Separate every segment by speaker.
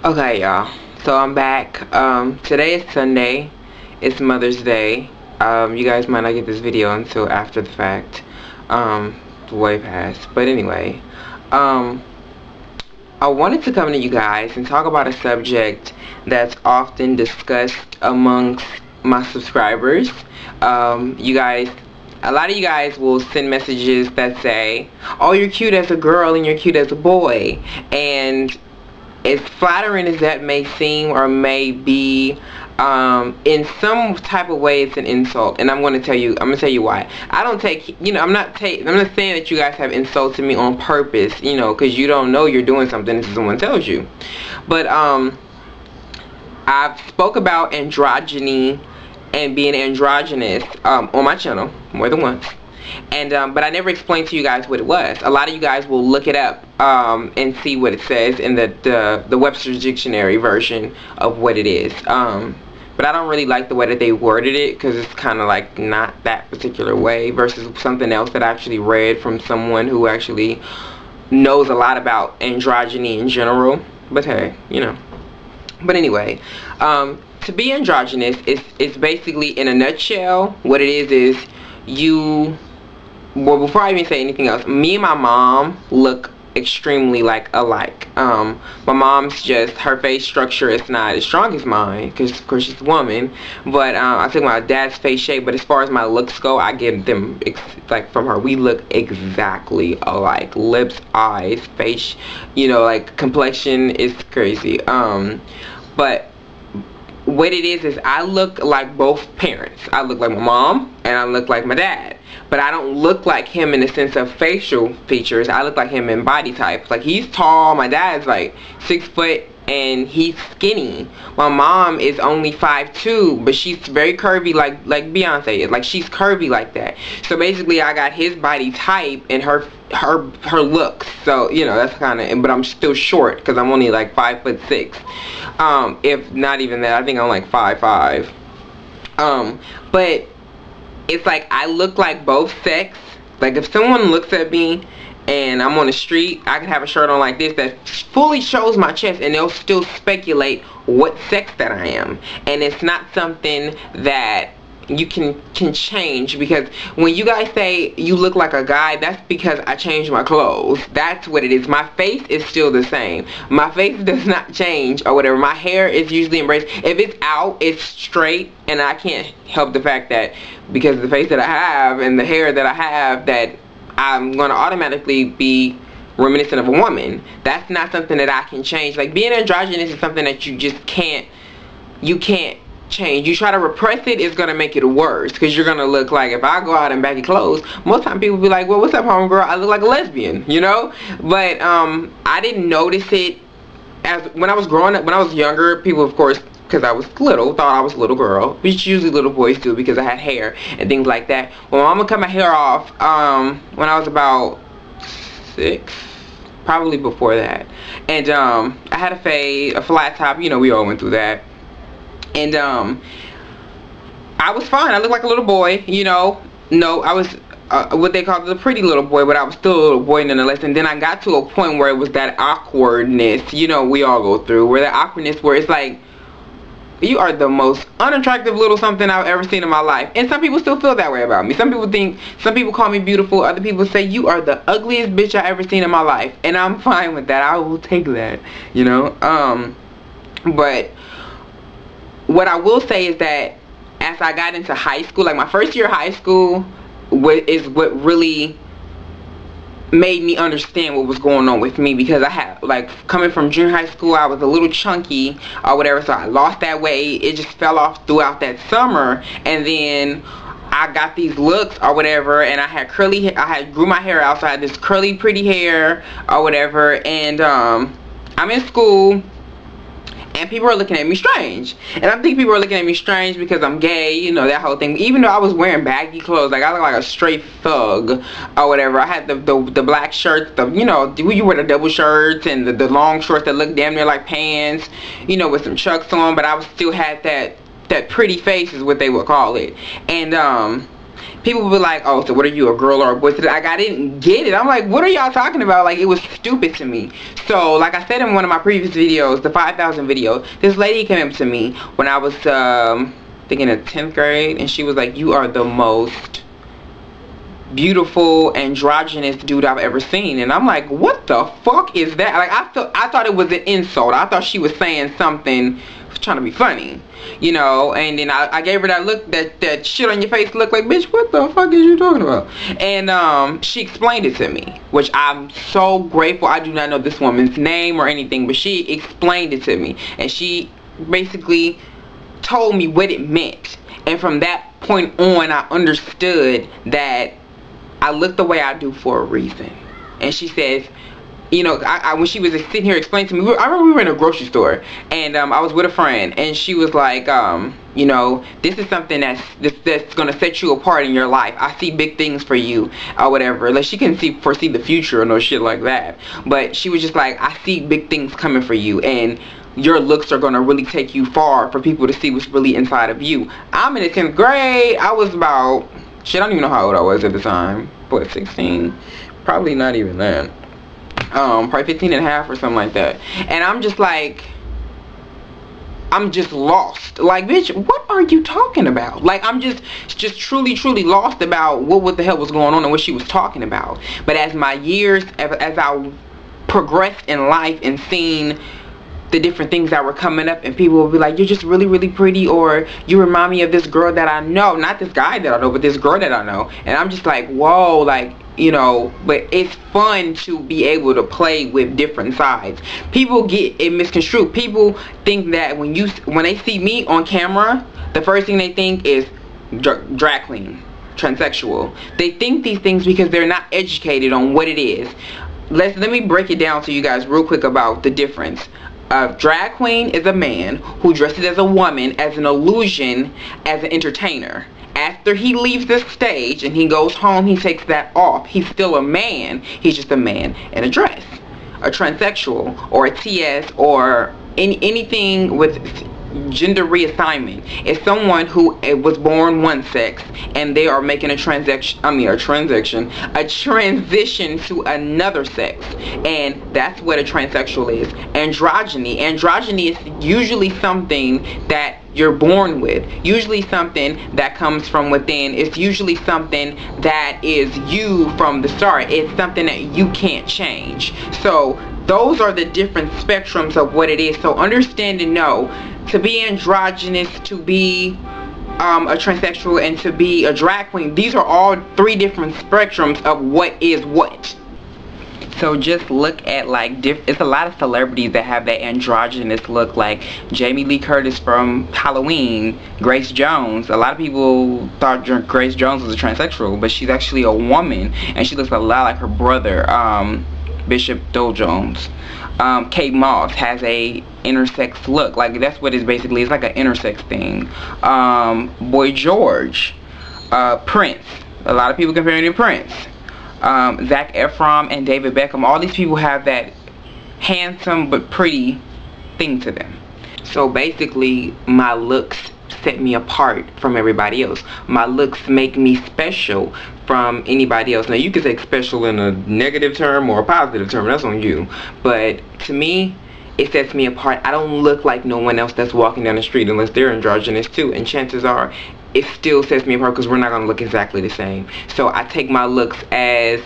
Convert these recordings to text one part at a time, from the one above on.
Speaker 1: Okay, y'all. So I'm back. Today is Sunday. It's Mother's Day. You guys might not get this video until after the fact. Way past. But anyway, um, I wanted to come to you guys and talk about a subject that's often discussed amongst my subscribers. You guys, a lot of you guys will send messages that say, "Oh, you're cute as a girl and you're cute as a boy," and as flattering as that may seem or may be, in some type of way it's an insult, and I'm going to tell you why. I don't take, I'm not saying that you guys have insulted me on purpose, because you don't know you're doing something until someone tells you. But I've spoke about androgyny and being androgynous on my channel more than once. And but I never explained to you guys what it was. A lot of you guys will look it up and see what it says in the Webster's Dictionary version of what it is. But I don't really like the way that they worded it, because it's kind of like not that particular way versus something else that I actually read from someone who actually knows a lot about androgyny in general. But hey, But anyway, to be androgynous is basically, in a nutshell, what it is well, before I even say anything else, me and my mom look extremely alike. My mom's just, her face structure is not as strong as mine, because of course she's a woman, but I think my dad's face shape. But as far as my looks go, I get them from her. We look exactly alike. Lips, eyes, face, complexion is crazy. But what it is I look like both parents. I look like my mom and I look like my dad. But I don't look like him in the sense of facial features. I look like him in body type. Like, he's tall. My dad's like 6 foot and he's skinny. My mom is only 5'2", but she's very curvy, like Beyonce is. Like, she's curvy like that. So basically I got his body type and her looks. So that's kind of, but I'm still short because I'm only like 5'6". If not even that, I think I'm like 5'5". But it's like I look like both sex. Like, if someone looks at me and I'm on the street, I can have a shirt on like this that fully shows my chest, and they'll still speculate what sex that I am. And it's not something that you can change, because when you guys say you look like a guy, that's because I changed my clothes. That's what it is. My face is still the same. My face does not change or whatever. My hair is usually embraced. If it's out, it's straight, and I can't help the fact that because of the face that I have and the hair that I have, that I'm going to automatically be reminiscent of a woman. That's not something that I can change. Like, being androgynous is something that you just can't change. You try to repress it, it's gonna make it worse, because you're gonna look like, if I go out in baggy clothes, most time people be like, well, what's up, homegirl? I look like a lesbian, but I didn't notice it as when I was growing up. When I was younger, people, of course, because I was little, thought I was a little girl, which usually little boys do because I had hair and things like that. Well, my mama cut my hair off when I was about 6, probably before that, and I had a fade, a flat top, we all went through that. And I was fine. I looked like a little boy, No, I was what they call the pretty little boy, but I was still a little boy nonetheless. And then I got to a point where it was that awkwardness, we all go through, where that awkwardness where it's like, you are the most unattractive little something I've ever seen in my life. And some people still feel that way about me. Some people call me beautiful. Other people say, you are the ugliest bitch I ever seen in my life. And I'm fine with that. I will take that, but what I will say is that as I got into high school, like my first year of high school is what really made me understand what was going on with me, because I had, like, coming from junior high school, I was a little chunky or whatever, so I lost that weight. It just fell off throughout that summer, and then I got these looks or whatever, and I had grew my hair out, so I had this curly pretty hair or whatever, and I'm in school, and people are looking at me strange. And I think people are looking at me strange because I'm gay, that whole thing. Even though I was wearing baggy clothes, like I look like a straight thug or whatever. I had the black shirts, you wear the double shirts and the long shorts that look damn near like pants, with some chucks on, but I still had that pretty face is what they would call it. And people would be like, oh, so what are you, a girl or a boy? Like, I didn't get it. I'm like, what are y'all talking about? Like, it was stupid to me. So, like I said in one of my previous videos, the 5,000 video, this lady came up to me when I was, thinking in 10th grade, and she was like, you are the most beautiful androgynous dude I've ever seen. And I'm like, what the fuck is that? Like, I thought it was an insult. I thought she was saying something, trying to be funny, you know. And then I gave her that look, that shit on your face look, like, bitch, what the fuck is you talking about? And she explained it to me, which I'm so grateful. I do not know this woman's name or anything, but she explained it to me, and she basically told me what it meant. And from that point on, I understood that I look the way I do for a reason. And she says, you know, when she was sitting here explaining to me, I remember we were in a grocery store, and I was with a friend, and she was like, you know, this is something that's gonna set you apart in your life. I see big things for you, or whatever. Like, she couldn't foresee the future or no shit like that, but she was just like, I see big things coming for you, and your looks are gonna really take you far for people to see what's really inside of you. I'm in the 10th grade. I was about, shit, I don't even know how old I was at the time. What, 16? Probably not even then. Probably 15 and a half or something like that. And I'm just like, I'm just lost. Like, bitch, what are you talking about? Like, I'm just truly lost about what the hell was going on and what she was talking about. But as my years, as I progressed in life and seen the different things that were coming up, and people will be like, you're just really pretty, or you remind me of this girl that I know, not this guy that I know, but this girl that I know. And I'm just like, whoa, like, you know. But it's fun to be able to play with different sides. People get it misconstrued. People think that when they see me on camera, the first thing they think is drag queen, transsexual. They think these things because they're not educated on what it is. Let me break it down to you guys real quick about the difference. A drag queen is a man who dresses as a woman as an illusion, as an entertainer. After he leaves the stage and he goes home, he takes that off. He's still a man. He's just a man in a dress. A transsexual or a TS or anything with gender reassignment is someone who was born one sex and they are making a transition to another sex, and that's what a transsexual is. Androgyny is usually something that you're born with, usually something that comes from within. It's usually something that is you from the start. It's something that you can't change. So those are the different spectrums of what it is. So understand and know, to be androgynous, to be a transsexual, and to be a drag queen, these are all three different spectrums of what is what. So just look at, like, it's a lot of celebrities that have that androgynous look, like Jamie Lee Curtis from Halloween, Grace Jones. A lot of people thought Grace Jones was a transsexual, but she's actually a woman, and she looks a lot like her brother, Bishop Dole Jones. Kate Moss has a intersex look. Like, that's what it's basically. It's like an intersex thing. Boy George, Prince. A lot of people compare him to Prince. Zac Efron and David Beckham. All these people have that handsome but pretty thing to them. So basically, my looks set me apart from everybody else. My looks make me special from anybody else. Now, you can take special in a negative term or a positive term, that's on you, but to me, it sets me apart. I don't look like no one else that's walking down the street unless they're androgynous too, and chances are it still sets me apart because we're not going to look exactly the same. So I take my looks as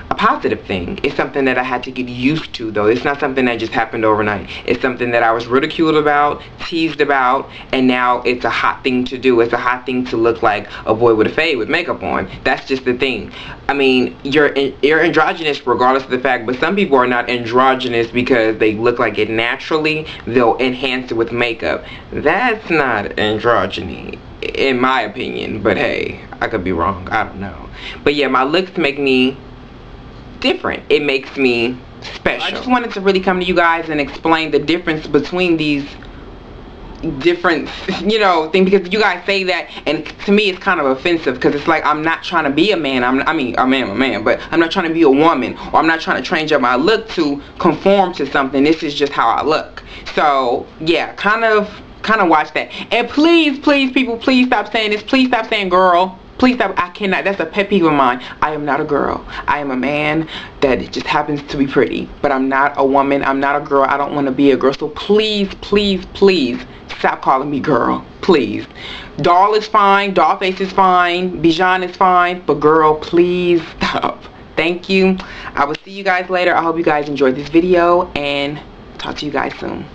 Speaker 1: a positive thing. It's something that I had to get used to, though. It's not something that just happened overnight. It's something that I was ridiculed about, teased about, and now it's a hot thing to do. It's a hot thing to look like a boy with a fade with makeup on. That's just the thing. I mean, you're androgynous regardless of the fact, but some people are not androgynous because they look like it naturally. They'll enhance it with makeup. That's not androgyny, in my opinion, but hey, I could be wrong. I don't know. But yeah, my looks make me different. It makes me special. I just wanted to really come to you guys and explain the difference between these different, you know, things, because you guys say that, and to me it's kind of offensive, because it's like, I'm not trying to be a man. I'm a man, but I'm not trying to be a woman, or I'm not trying to change up my look to conform to something. This is just how I look. So yeah, kind of watch that. And please people, please stop saying this. Please stop saying girl. Please stop. I cannot. That's a pet peeve of mine. I am not a girl. I am a man that just happens to be pretty. But I'm not a woman. I'm not a girl. I don't want to be a girl. So please, please, please stop calling me girl. Please. Doll is fine. Dollface is fine. Bijan is fine. But girl, please stop. Thank you. I will see you guys later. I hope you guys enjoyed this video. And talk to you guys soon.